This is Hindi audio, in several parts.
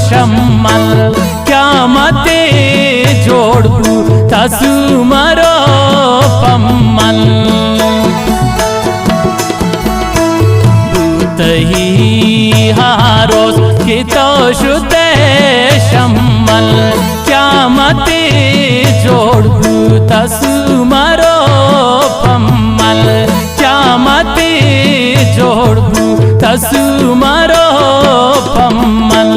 गुलशम्मल क्या मते जोड़बू तसुमरो पम्मल तही हारोस की तो शुते शम्मल क्या मते जोड़बू तसुमरो पम्मल क्या मते जोड़बू तसुमरो पम्मल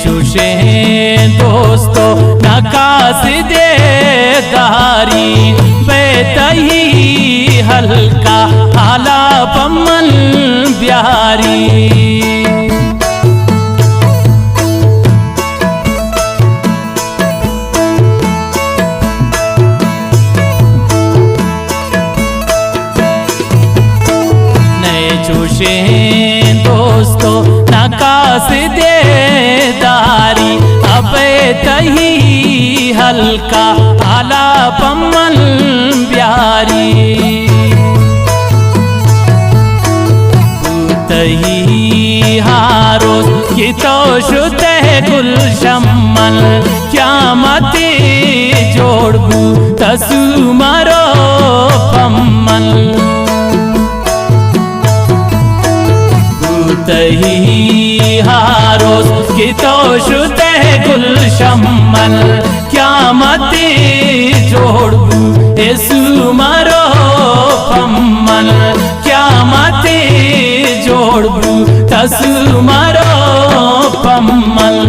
चुशे दोस्तों नकास दे दारी बेतही हल्का आला पम्मल ब्यारी नए चुशे दोस्तों नकास दे दारी अबे तही हल्का आला पम्मल ब्यारी तही हारोस की तो शुते गुलशम्मल क्या मते जोड़बू तसुमरो पम्मल तही हारोस की तो शुते गुलशम्मल क्या मते जोड़बू एसुमरो पम्मल क्या मते जोड़बू तसुमरो पम्मल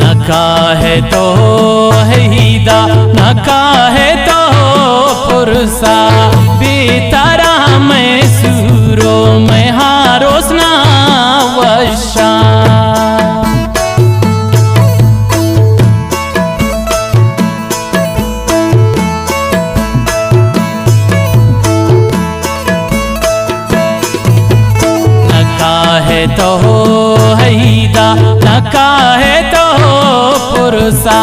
नका है तो हीदा नका है तो पुरसा बेतारा में सूरो में हारोस ना वशा नका है तो हीदा नका है तो पुरसा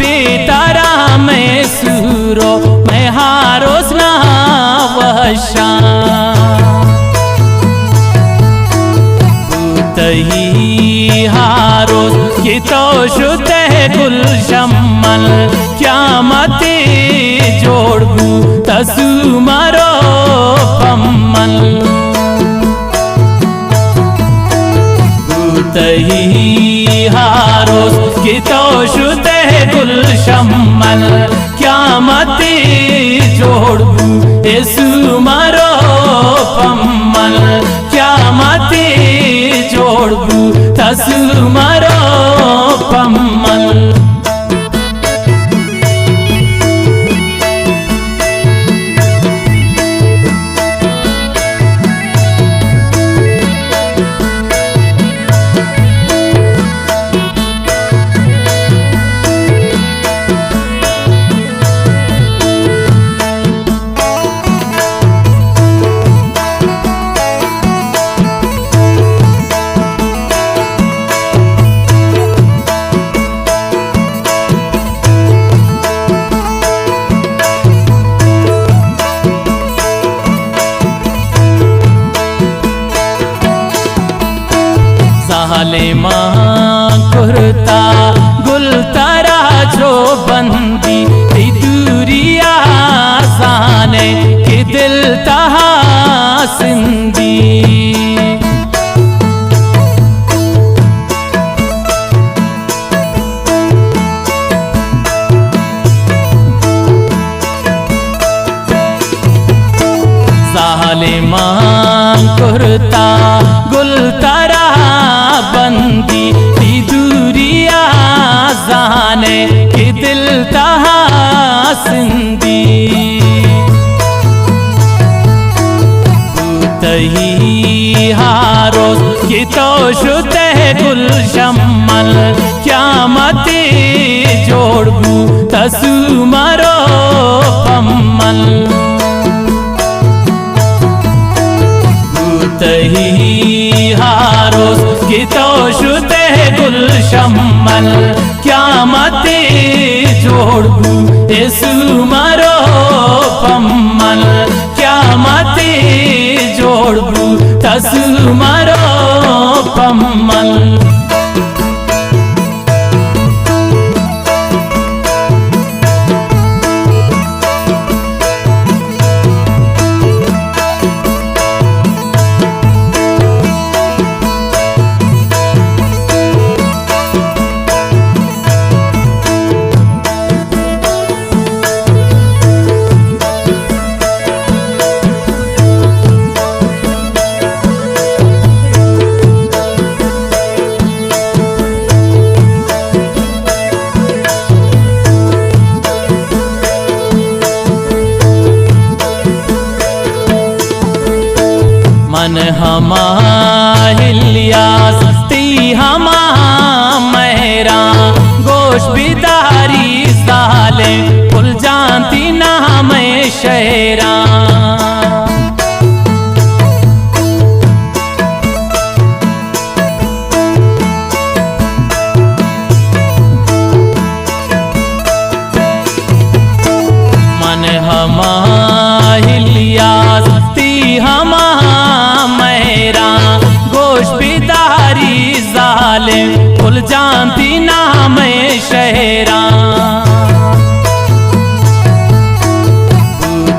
बेतारा में सूरो में हारोस ना वशा तही हारोस की तो शुते गुलशम्मल क्या मते जोड़बू तसुमरो पम्मल तही हारोस की तो शुते गुलशम्मल क्या मते जोड़बू एसुमरो पम्मल क्या मते जोड़बू तसुमरो पम्मल जालिमा कुर्ता गुल तारा जो बंदी दूरिया जाने के दिल तहा सिंदी जालिमा कुर्ता गुल तारा बंदी दूरिया जाने के दिल तहा सिंदी तही हारोस की तो शुते गुल शम्मल क्या मते जोड़बू तसु मरो पम्मल तही हारोस की तो शुते गुल शम्मल क्या मते जोड़बू यसु मरो पम्मल क्या मते जोड़बू तसु मरो पम्मल मन हमा हिलियास ती हमा मेहरा गोश बिदारी साले फुल जानती ना मैं शहरा मन हमा हिलियास ती हमा मेरा गोश बिदारी जाले फुल जानती ना मैं शहरा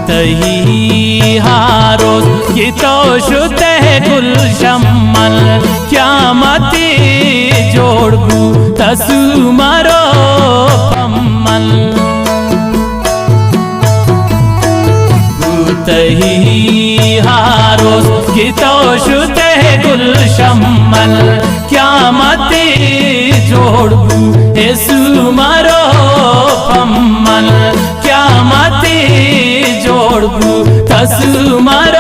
तही हारोस की तो शुते गुल शम्मल क्या मते जोड़बू तसु मरो पम्मल तही हारोस की तो शुते गुल शम्मल क्या मते जोड़बू यसु मरो पम्मल क्या मते जोड़बू तसु मरो